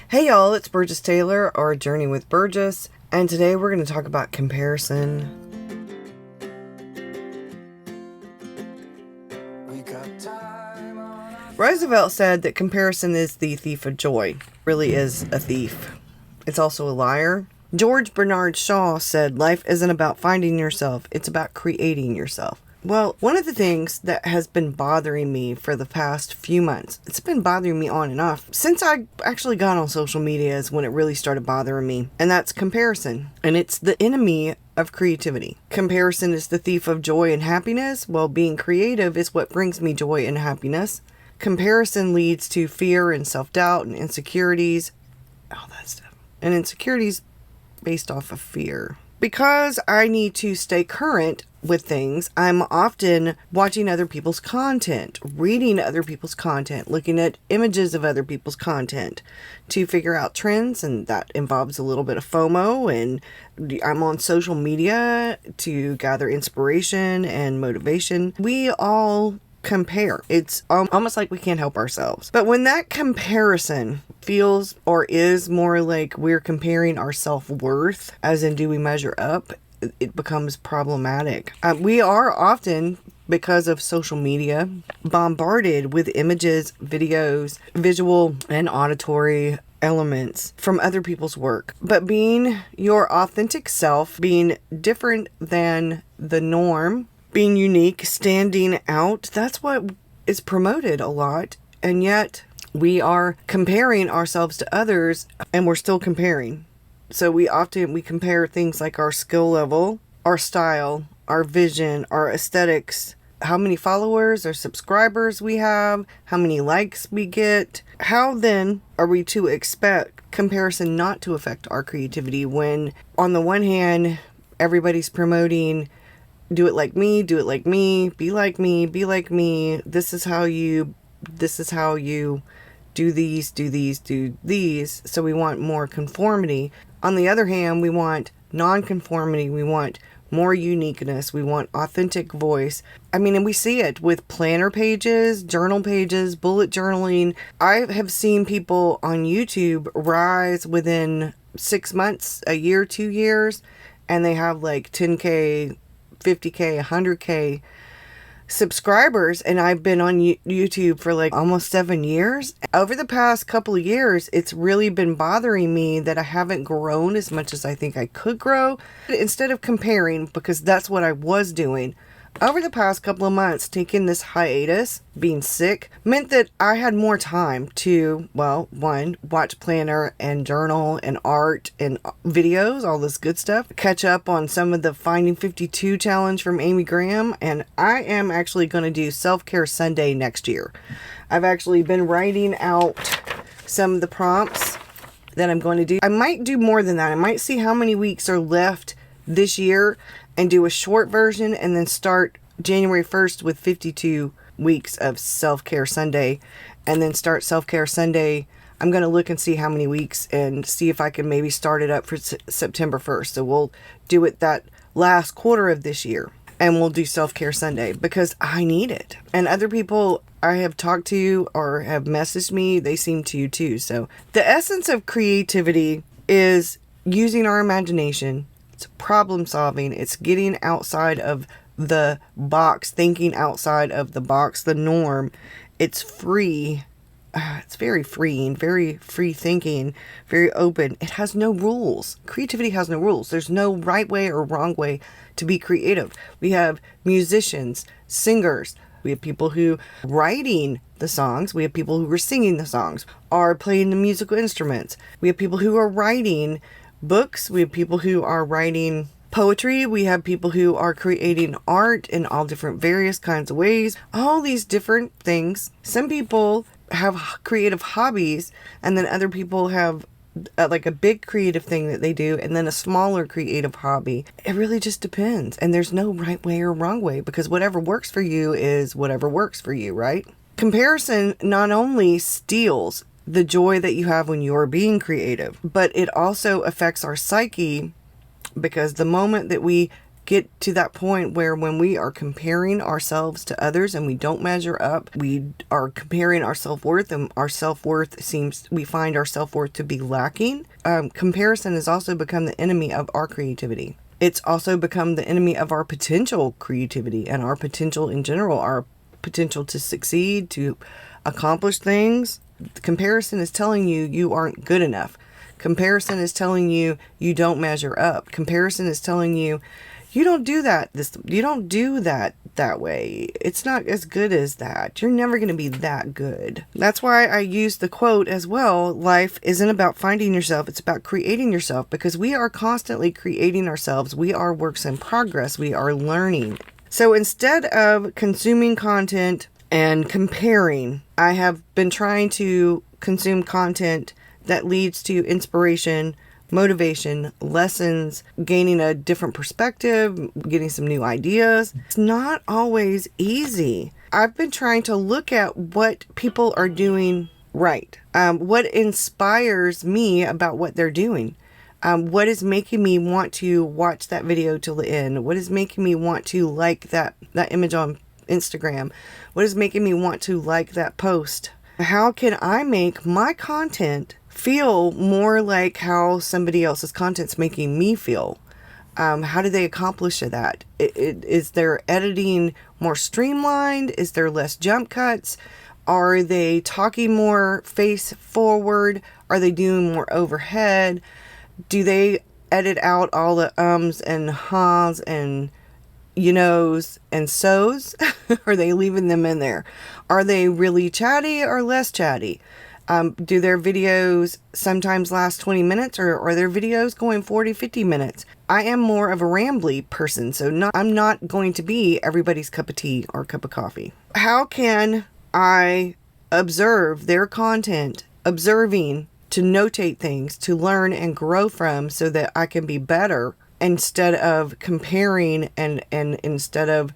Hey y'all, it's Burgess Taylor, or Journey with Burgess, and today we're going to talk about comparison. Roosevelt said that comparison is the thief of joy. Really is a thief. It's also a liar. George Bernard Shaw said life isn't about finding yourself, it's about creating yourself. Well, one of the things that has been bothering me for the past few months, it's been bothering me on and off, since I actually got on social media is when it really started bothering me, and that's comparison. And it's the enemy of creativity. Comparison is the thief of joy and happiness, while being creative is what brings me joy and happiness. Comparison leads to fear and self-doubt and insecurities, all that stuff. And insecurities based off of fear. Because I need to stay current with things, I'm often watching other people's content, reading other people's content, looking at images of other people's content to figure out trends, and that involves a little bit of FOMO, and I'm on social media to gather inspiration and motivation. We all compare. It's almost like we can't help ourselves. But when that comparison feels or is more like we're comparing our self-worth, as in do we measure up, it becomes problematic. We are often, because of social media, bombarded with images, videos, visual and auditory elements from other people's work. But being your authentic self, being different than the norm, being unique, standing out, that's what is promoted a lot. And yet we are comparing ourselves to others, and we're still comparing. So we compare things like our skill level, our style, our vision, our aesthetics, how many followers or subscribers we have, how many likes we get. How then are we to expect comparison not to affect our creativity when, on the one hand, everybody's promoting do it like me, be like me, this is how you do these, so we want more conformity. On the other hand, we want non-conformity, we want more uniqueness, we want authentic voice. I mean, and we see it with planner pages, journal pages, bullet journaling. I have seen people on YouTube rise within 6 months, a year, 2 years, and they have like 10K, 50K, 100K subscribers, and I've been on YouTube for like almost 7 years. Over the past couple of years, it's really been bothering me that I haven't grown as much as I think I could grow. Instead of comparing, because that's what I was doing, over the past couple of months, taking this hiatus, being sick, meant that I had more time to, well, one, watch planner and journal and art and videos, all this good stuff, catch up on some of the Finding 52 challenge from Amy Graham, and I am actually going to do Self-Care Sunday next year. I've actually been writing out some of the prompts that I'm going to do. I might do more than that. I might see how many weeks are left this year and do a short version, and then start January 1st with 52 weeks of Self-Care Sunday, and then start Self-Care Sunday. I'm going to look and see how many weeks and see if I can maybe start it up for September 1st. So we'll do it that last quarter of this year, and we'll do Self-Care Sunday because I need it. And other people I have talked to or have messaged me, they seem to too. So the essence of creativity is using our imagination. It's problem solving. It's getting outside of the box, thinking outside of the box, the norm. It's free. It's very freeing, very free thinking, very open. It has no rules. Creativity has no rules. There's no right way or wrong way to be creative. We have musicians, singers. We have people who are writing the songs. We have people who are singing the songs, are playing the musical instruments. We have people who are writing books. We have people who are writing poetry. We have people who are creating art in all different various kinds of ways. All these different things. Some people have creative hobbies, and then other people have like a big creative thing that they do, and then a smaller creative hobby. It really just depends. And there's no right way or wrong way, because whatever works for you is whatever works for you, right? Comparison not only steals the joy that you have when you're being creative, but it also affects our psyche, because the moment that we get to that point where when we are comparing ourselves to others and we don't measure up, we are comparing our self-worth, and we find our self-worth to be lacking. Comparison has also become the enemy of our creativity. It's also become the enemy of our potential creativity and our potential in general, our potential to succeed, to accomplish things. Comparison is telling you you aren't good enough. Comparison is telling you you don't measure up. Comparison is telling you you don't do that. You don't do that way. It's not as good as that. You're never going to be that good. That's why I use the quote as well. Life isn't about finding yourself. It's about creating yourself, because we are constantly creating ourselves. We are works in progress. We are learning. So instead of consuming content and comparing, I have been trying to consume content that leads to inspiration, motivation, lessons, gaining a different perspective, getting some new ideas. It's not always easy. I've been trying to look at what people are doing right. What inspires me about what they're doing. What is making me want to watch that video till the end? What is making me want to like that image on Instagram? What is making me want to like that post? How can I make my content feel more like how somebody else's content's making me feel? How do they accomplish that? Is their editing more streamlined? Is there less jump cuts? Are they talking more face forward? Are they doing more overhead? Do they edit out all the ums and ha's and you knows and so's? Are they leaving them in there? Are they really chatty or less chatty? Do their videos sometimes last 20 minutes, or are their videos going 40, 50 minutes? I am more of a rambly person, so I'm not going to be everybody's cup of tea or cup of coffee. How can I observe their content, observing to notate things, to learn and grow from, so that I can be better, instead of comparing and instead of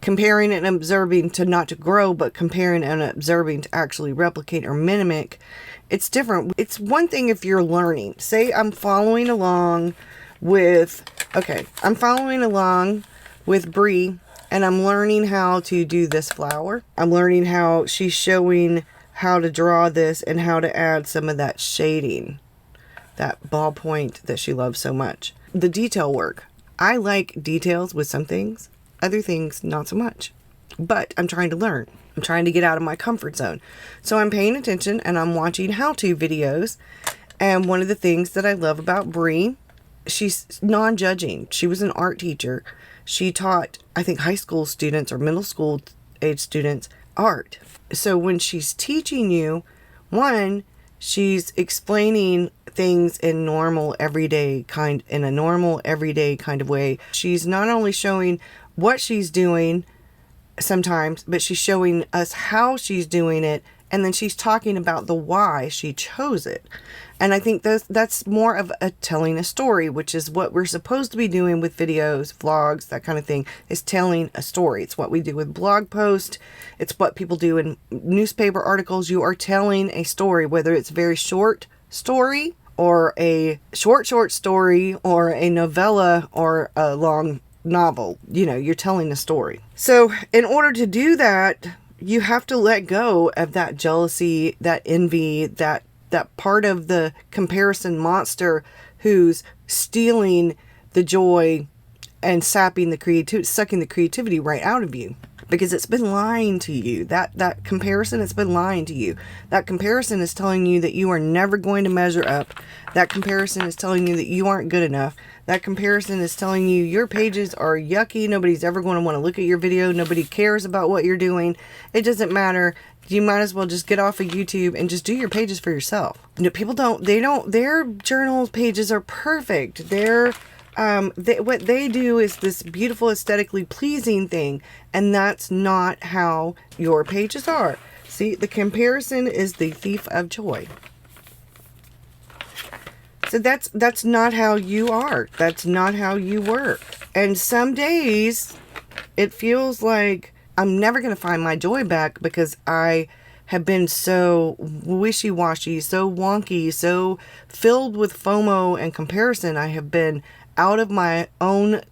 comparing and observing to not to grow, but comparing and observing to actually replicate or mimic? It's different. It's one thing if you're learning. Say I'm following along with Bree, and I'm learning how to do this flower. I'm learning how she's showing how to draw this and how to add some of that shading, that ballpoint that she loves so much. The detail work. I like details with some things. Other things, not so much. But I'm trying to learn. I'm trying to get out of my comfort zone. So I'm paying attention and I'm watching how-to videos. And one of the things that I love about Bree, she's non-judging. She was an art teacher. She taught, I think, high school students or middle school age students art. So when she's teaching you, one, she's explaining things in a normal everyday kind of way. She's not only showing what she's doing sometimes, but she's showing us how she's doing it, and then she's talking about the why she chose it. And I think that's more of a telling a story, which is what we're supposed to be doing with videos, vlogs, that kind of thing, is telling a story. It's what we do with blog posts. It's what people do in newspaper articles. You are telling a story, whether it's a very short story or a short story or a novella or a long novel. You're telling a story. So in order to do that, you have to let go of that jealousy, that envy, that part of the comparison monster who's stealing the joy and sucking the creativity right out of you, because it's been lying to you. That comparison, it's been lying to you. That comparison is telling you that you are never going to measure up. That comparison is telling you that you aren't good enough. That comparison is telling you your pages are yucky. Nobody's ever going to want to look at your video. Nobody cares about what you're doing. It doesn't matter. You might as well just get off of YouTube and just do your pages for yourself. People their journal pages are perfect. What they do is this beautiful, aesthetically pleasing thing, and that's not how your pages are. See, the comparison is the thief of joy. So that's not how you are. That's not how you work. And some days it feels like I'm never going to find my joy back, because I have been so wishy-washy, so wonky, so filled with FOMO and comparison. I have been out of my own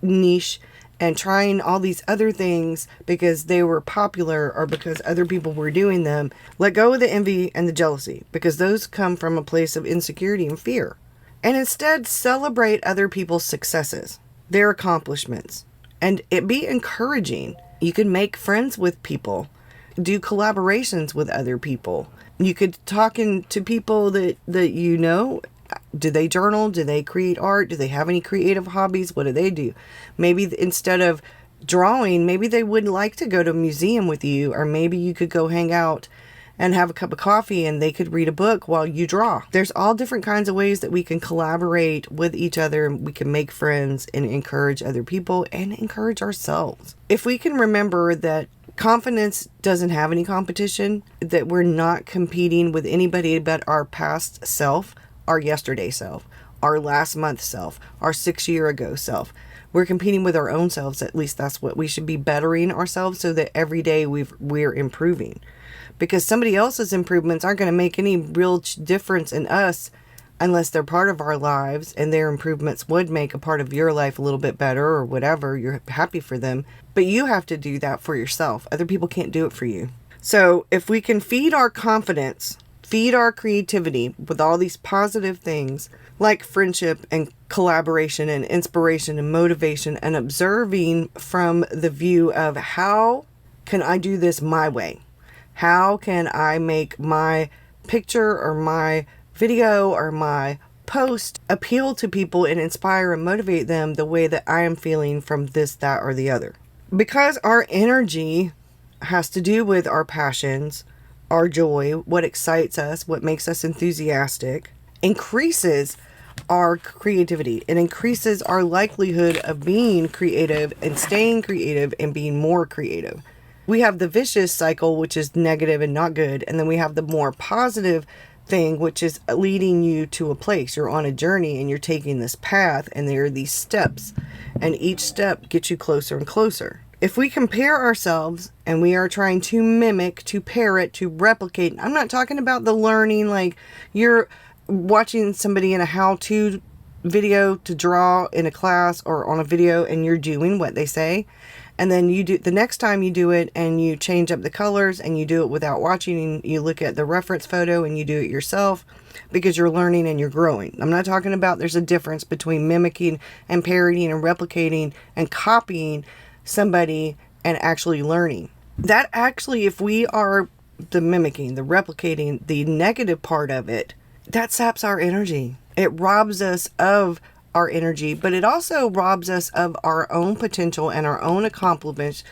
niche and trying all these other things because they were popular or because other people were doing them. Let go of the envy and the jealousy, because those come from a place of insecurity and fear. And instead celebrate other people's successes, their accomplishments, and it be encouraging. You can make friends with people, do collaborations with other people. You could talking to people that you know. Do they journal? Do they create art? Do they have any creative hobbies? What do they do? Maybe instead of drawing, maybe they would like to go to a museum with you, or maybe you could go hang out and have a cup of coffee and they could read a book while you draw. There's all different kinds of ways that we can collaborate with each other, and we can make friends and encourage other people and encourage ourselves. If we can remember that confidence doesn't have any competition, that we're not competing with anybody but our past self, our yesterday self, our last month self, our 6 year ago self. We're competing with our own selves. At least that's what we should be, bettering ourselves so that every day we're improving. Because somebody else's improvements aren't going to make any real difference in us unless they're part of our lives, and their improvements would make a part of your life a little bit better or whatever. You're happy for them. But you have to do that for yourself. Other people can't do it for you. So if we can feed our confidence, feed our creativity with all these positive things like friendship and collaboration and inspiration and motivation, and observing from the view of how can I do this my way? How can I make my picture or my video or my post appeal to people and inspire and motivate them the way that I am feeling from this, that, or the other? Because our energy has to do with our passions, our joy, what excites us, what makes us enthusiastic, increases our creativity. It increases our likelihood of being creative and staying creative and being more creative. We have the vicious cycle, which is negative and not good. And then we have the more positive thing, which is leading you to a place. You're on a journey and you're taking this path, and there are these steps, and each step gets you closer and closer. If we compare ourselves and we are trying to mimic, to parrot, to replicate, I'm not talking about the learning like you're watching somebody in a how-to video to draw in a class or on a video and you're doing what they say. And then you do the next time you do it and you change up the colors and you do it without watching, and you look at the reference photo and you do it yourself because you're learning and you're growing. I'm not talking about there's a difference between mimicking and parodying and replicating and copying somebody and actually learning. That actually, if we are the mimicking, the replicating, the negative part of it, that saps our energy. It robs us of our energy, but it also robs us of our own potential and our own accomplishments,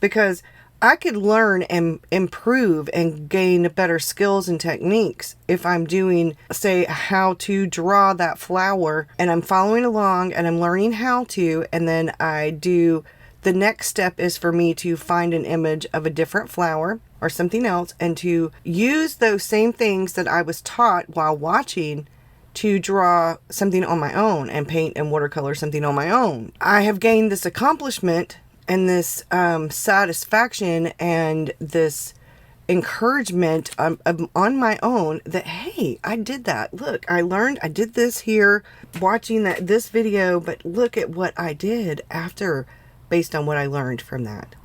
because I could learn and improve and gain better skills and techniques if I'm doing, say, how to draw that flower, and I'm following along and I'm learning how to, and then I do, the next step is for me to find an image of a different flower or something else and to use those same things that I was taught while watching to draw something on my own and paint and watercolor something on my own. I have gained this accomplishment and this satisfaction and this encouragement on my own that, hey, I did that. Look, I learned, I did this here watching this video, but look at what I did after based on what I learned from that.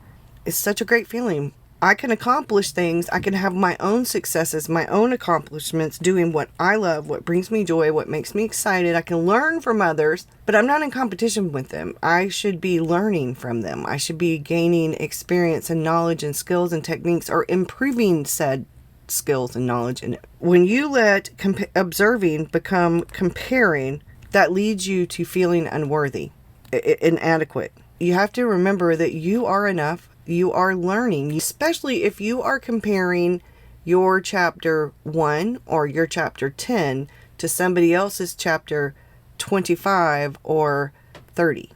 It's such a great feeling. I can accomplish things. I can have my own successes, my own accomplishments, doing what I love, what brings me joy, what makes me excited. I can learn from others, but I'm not in competition with them. I should be learning from them. I should be gaining experience and knowledge and skills and techniques, or improving said skills and knowledge. And when you let observing become comparing, that leads you to feeling unworthy, inadequate. You have to remember that you are enough. You are learning, especially if you are comparing your chapter 1 or your chapter 10 to somebody else's chapter 25 or 30.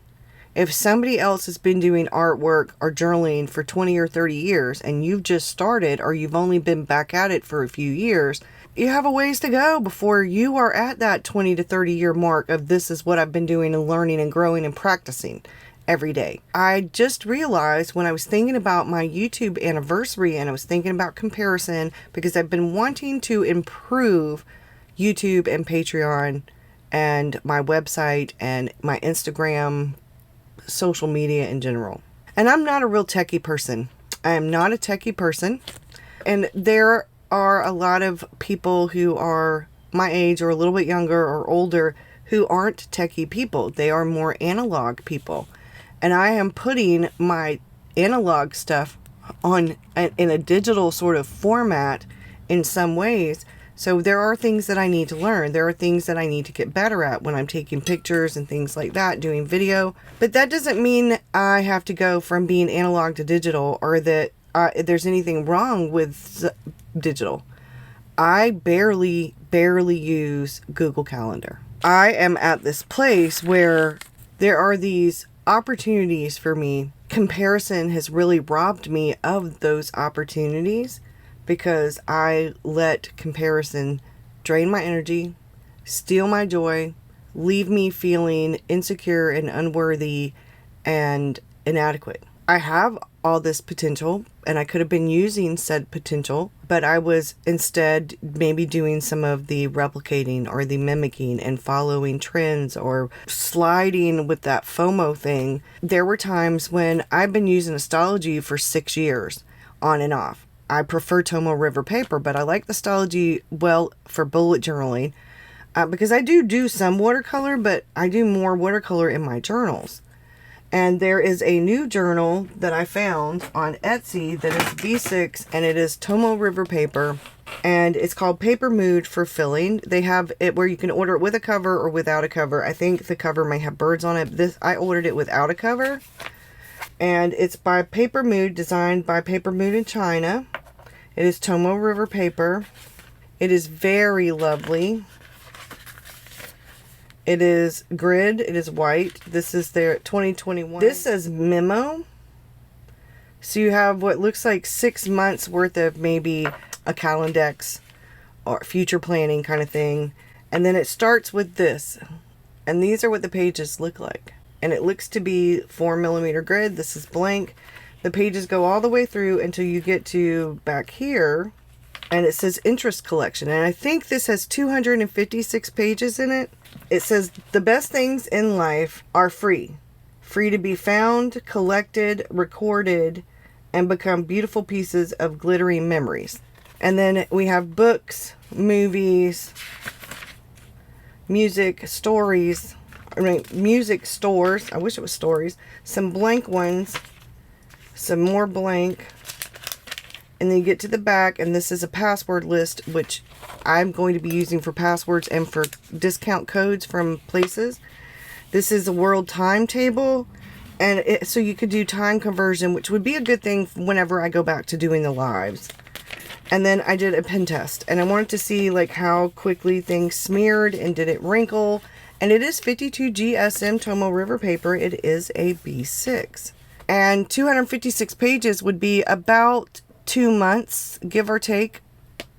If somebody else has been doing artwork or journaling for 20 or 30 years and you've just started, or you've only been back at it for a few years, you have a ways to go before you are at that 20 to 30 year mark of this is what I've been doing and learning and growing and practicing every day. I just realized when I was thinking about my YouTube anniversary and I was thinking about comparison, because I've been wanting to improve YouTube and Patreon and my website and my Instagram, social media in general. And I'm not a real techie person. I am not a techie person. And there are a lot of people who are my age or a little bit younger or older who aren't techie people. They are more analog people. And I am putting my analog stuff on in a digital sort of format in some ways. So there are things that I need to learn. There are things that I need to get better at when I'm taking pictures and things like that, doing video. But that doesn't mean I have to go from being analog to digital, or that there's anything wrong with digital. I barely use Google Calendar. I am at this place where there are these opportunities for me. Comparison has really robbed me of those opportunities, because I let comparison drain my energy, steal my joy, leave me feeling insecure and unworthy and inadequate. I have all this potential, and I could have been using said potential, but I was instead maybe doing some of the replicating or the mimicking and following trends or sliding with that FOMO thing. There were times when I've been using Stalogy for 6 years on and off. I prefer Tomoe River Paper, but I like the Stalogy for bullet journaling because I do some watercolor, but I do more watercolor in my journals. And there is a new journal that I found on Etsy that is B6, and it is Tomoe River Paper, and it's called Paper Mood for Filling. They have it where you can order it with a cover or without a cover. I think the cover may have birds on it. I ordered it without a cover. And it's by Paper Mood, designed by Paper Mood in China. It is Tomoe River Paper. It is very lovely. It is grid. It is white. This is their 2021. This says memo. So you have what looks like 6 months worth of maybe a Calendex or future planning kind of thing. And then it starts with this. And these are what the pages look like. And it looks to be 4mm grid. This is blank. The pages go all the way through until you get to back here. And it says interest collection. And I think this has 256 pages in it. It says the best things in life are free. Free to be found, collected, recorded, and become beautiful pieces of glittering memories. And then we have books, movies, music, stories. Music stores. I wish it was stories. Some blank ones. Some more blank. And then you get to the back, and this is a password list, which I'm going to be using for passwords and for discount codes from places. This is a world timetable, and so you could do time conversion, which would be a good thing whenever I go back to doing the lives. And then I did a pen test, and I wanted to see like how quickly things smeared and did it wrinkle. And it is 52 GSM Tomoe River Paper. It is a B6. And 256 pages would be about 2 months, give or take,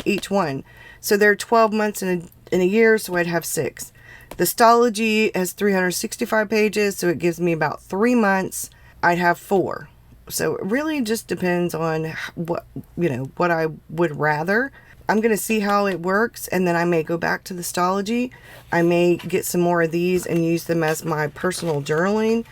each one. So there are 12 months in a year, so I'd have 6. The Stalogy has 365 pages, so it gives me about 3 months. I'd have 4. So it really just depends on what I would rather. I'm going to see how it works, and then I may go back to the Stalogy. I may get some more of these and use them as my personal journaling.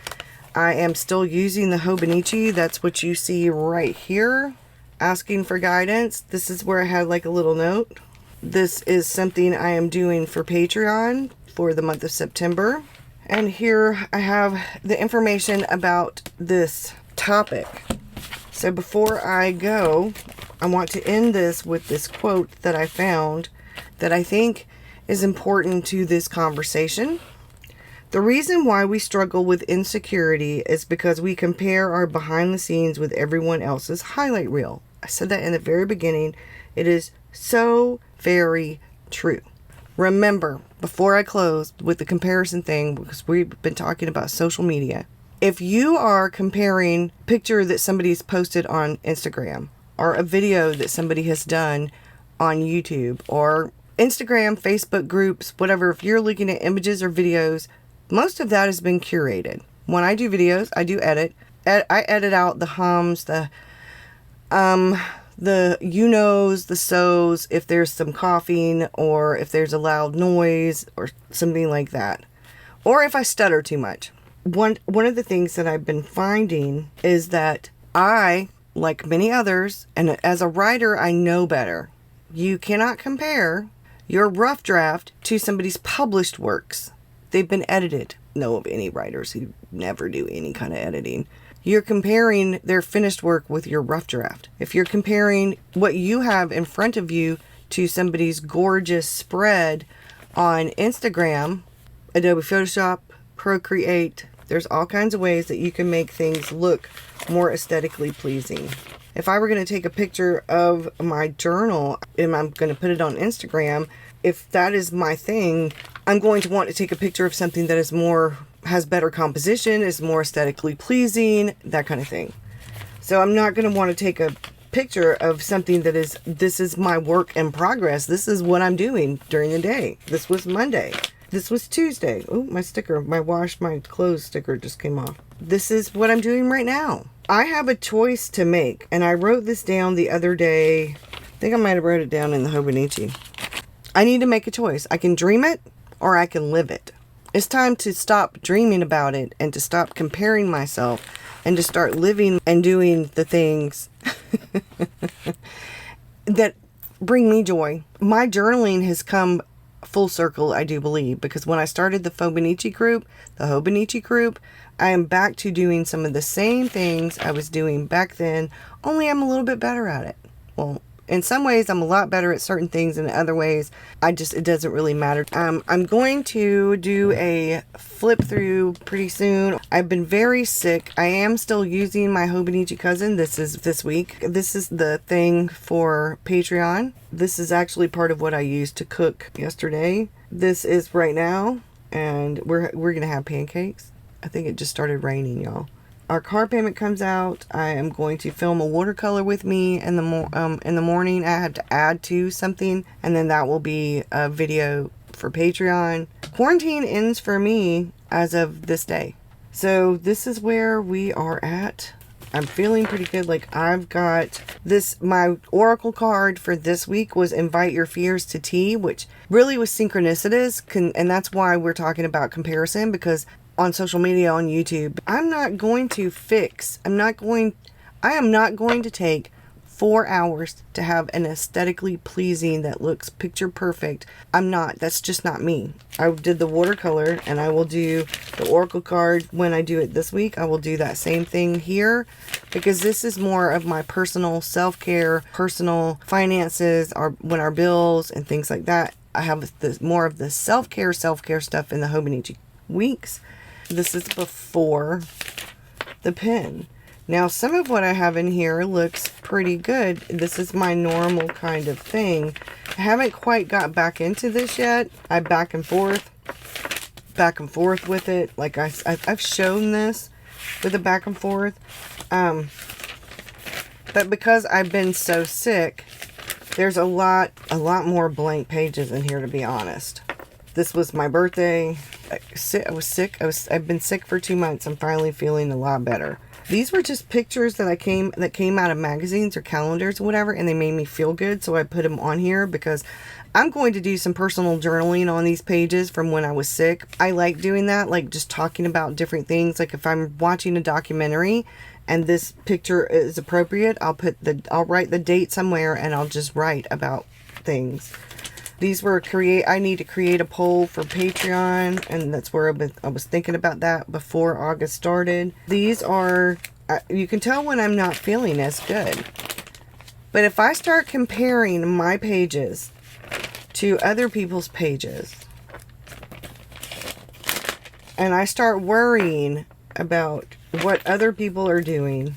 I am still using the Hobonichi. That's what you see right here. Asking for guidance. This is where I had like a little note. This is something I am doing for Patreon for the month of September. And here I have the information about this topic. So before I go, I want to end this with this quote that I found that I think is important to this conversation. The reason why we struggle with insecurity is because we compare our behind the scenes with everyone else's highlight reel. I said that in the very beginning. It is so very true. Remember, before I close with the comparison thing, because we've been talking about social media, if you are comparing a picture that somebody's posted on Instagram or a video that somebody has done on YouTube or Instagram, Facebook groups, whatever, if you're looking at images or videos, most of that has been curated. When I do videos, I do edit. I edit out the hums, the the you knows, the so's, if there's some coughing or if there's a loud noise or something like that. Or if I stutter too much. One of the things that I've been finding is that I, like many others, and as a writer, I know better. You cannot compare your rough draft to somebody's published works. They've been edited. Know of any writers who never do any kind of editing. You're comparing their finished work with your rough draft. If you're comparing what you have in front of you to somebody's gorgeous spread on Instagram, Adobe Photoshop, Procreate, there's all kinds of ways that you can make things look more aesthetically pleasing. If I were going to take a picture of my journal and I'm going to put it on Instagram, if that is my thing, I'm going to want to take a picture of something that is has better composition, is more aesthetically pleasing, that kind of thing. So I'm not going to want to take a picture of something that this is my work in progress. This is what I'm doing during the day. This was Monday. This was Tuesday. Oh, my wash my clothes sticker just came off. This is what I'm doing right now. I have a choice to make, and I wrote this down the other day. I think I might have wrote it down in the Hobonichi. I need to make a choice. I can dream it or I can live it. It's time to stop dreaming about it and to stop comparing myself and to start living and doing the things that bring me joy. My journaling has come full circle, I do believe, because when I started the Hobonichi group, I am back to doing some of the same things I was doing back then, only I'm a little bit better at it. Well, in some ways I'm a lot better at certain things, and in other ways it doesn't really matter. I'm going to do a flip through pretty soon. I've been very sick. I am still using my Hobonichi cousin. This is this week. This is the thing for Patreon. This is actually part of what I used to cook yesterday. This is right now, and we're gonna have pancakes. I think it just started raining, y'all. Our car payment comes out. I am going to film a watercolor with me in the morning. I have to add to something, and then that will be a video for Patreon. Quarantine ends for me as of this day. So this is where we are at. I'm feeling pretty good. Like, I've got this, my oracle card for this week was Invite Your Fears to Tea, which really was synchronicitous. And that's why we're talking about comparison, because on social media, on YouTube, I am not going to take 4 hours to have an aesthetically pleasing that looks picture perfect. That's just not me. I did the watercolor, and I will do the oracle card when I do it this week. I will do that same thing here, because this is more of my personal self-care, personal finances, when our bills and things like that. I have more of the self-care stuff in the Hobonichi weeks. This is before the pen. Now, some of what I have in here looks pretty good. This is my normal kind of thing. I haven't quite got back into this yet. I back and forth with it. Like I've shown this with the back and forth. But because I've been so sick, there's a lot more blank pages in here, to be honest. This was my birthday. I was sick. I've been sick for 2 months. I'm finally feeling a lot better. These were just pictures that came out of magazines or calendars or whatever, and they made me feel good, so I put them on here because I'm going to do some personal journaling on these pages from when I was sick. I like doing that, like just talking about different things. Like if I'm watching a documentary and this picture is appropriate, I'll write the date somewhere and I'll just write about things. These were I need to create a poll for Patreon, and that's where I was thinking about that before August started. These are, you can tell when I'm not feeling as good. But if I start comparing my pages to other people's pages, and I start worrying about what other people are doing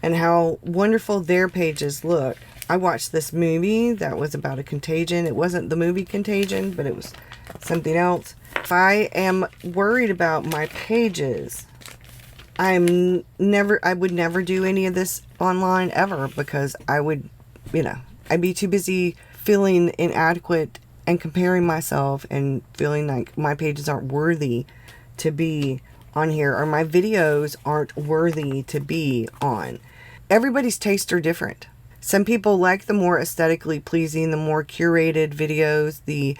and how wonderful their pages look. I watched this movie that was about a contagion. It wasn't the movie Contagion, but it was something else. If I am worried about my pages, I would never do any of this online ever, because I'd be too busy feeling inadequate and comparing myself and feeling like my pages aren't worthy to be on here, or my videos aren't worthy to be on. Everybody's tastes are different. Some people like the more aesthetically pleasing, the more curated videos, the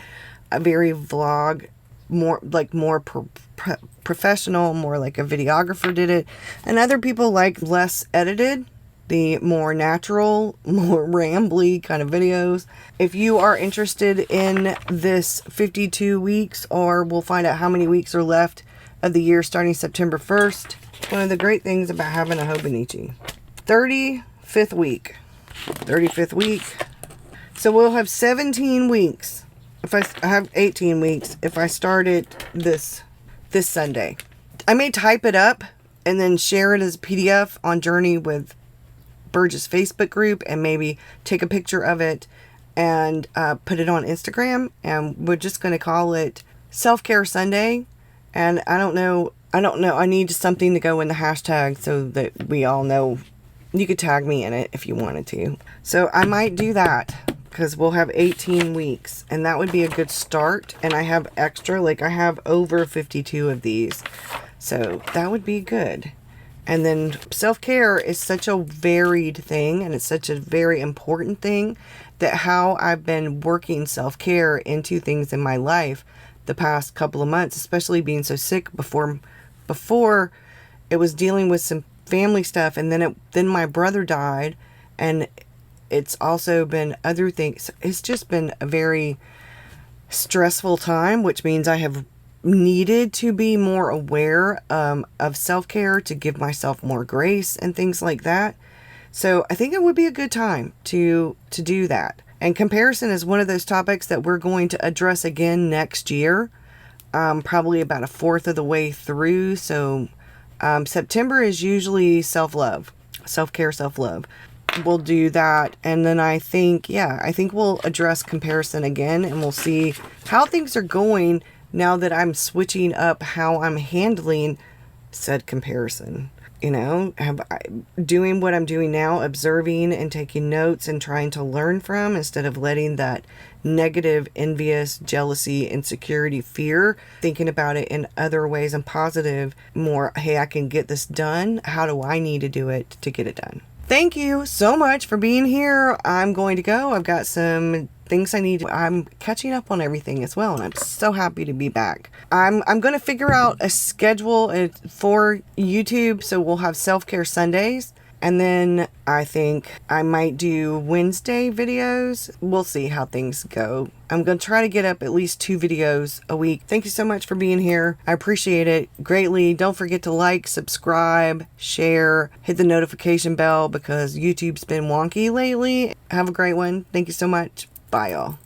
very vlog, more professional, more like a videographer did it. And other people like less edited, the more natural, more rambly kind of videos. If you are interested in this 52 weeks, or we'll find out how many weeks are left of the year starting September 1st. One of the great things about having a Hobonichi. 35th week. 35th week. So we'll have 17 weeks. If I have 18 weeks if I start it this Sunday. I may type it up and then share it as a PDF on Journey with Burgess Facebook group, and maybe take a picture of it and put it on Instagram, and we're just going to call it Self-Care Sunday. And I don't know, I need something to go in the hashtag so that we all know. You could tag me in it if you wanted to. So I might do that, because we'll have 18 weeks, and that would be a good start. And I have extra, like I have over 52 of these, so that would be good. And then self-care is such a varied thing, and it's such a very important thing, that how I've been working self-care into things in my life the past couple of months, especially being so sick before it was dealing with some family stuff, and then my brother died, and it's also been other things. It's just been a very stressful time, which means I have needed to be more aware of self-care, to give myself more grace and things like that. So I think it would be a good time to do that. And comparison is one of those topics that we're going to address again next year, probably about a fourth of the way through. So September is usually self-love, self-care, self-love. We'll do that, and then I think we'll address comparison again, and we'll see how things are going now that I'm switching up how I'm handling said comparison. Doing what I'm doing now, observing and taking notes and trying to learn from, instead of letting that negative, envious, jealousy, insecurity, fear, thinking about it in other ways and positive, more, hey, I can get this done. How do I need to do it to get it done? Thank you so much for being here. I'm going to go. I've got some things I need. I'm catching up on everything as well, and I'm so happy to be back. I'm going to figure out a schedule for YouTube, so we'll have self-care Sundays, and then I think I might do Wednesday videos. We'll see how things go. I'm going to try to get up at least 2 videos a week. Thank you so much for being here. I appreciate it greatly. Don't forget to like, subscribe, share, hit the notification bell, because YouTube's been wonky lately. Have a great one. Thank you so much. Bye, y'all.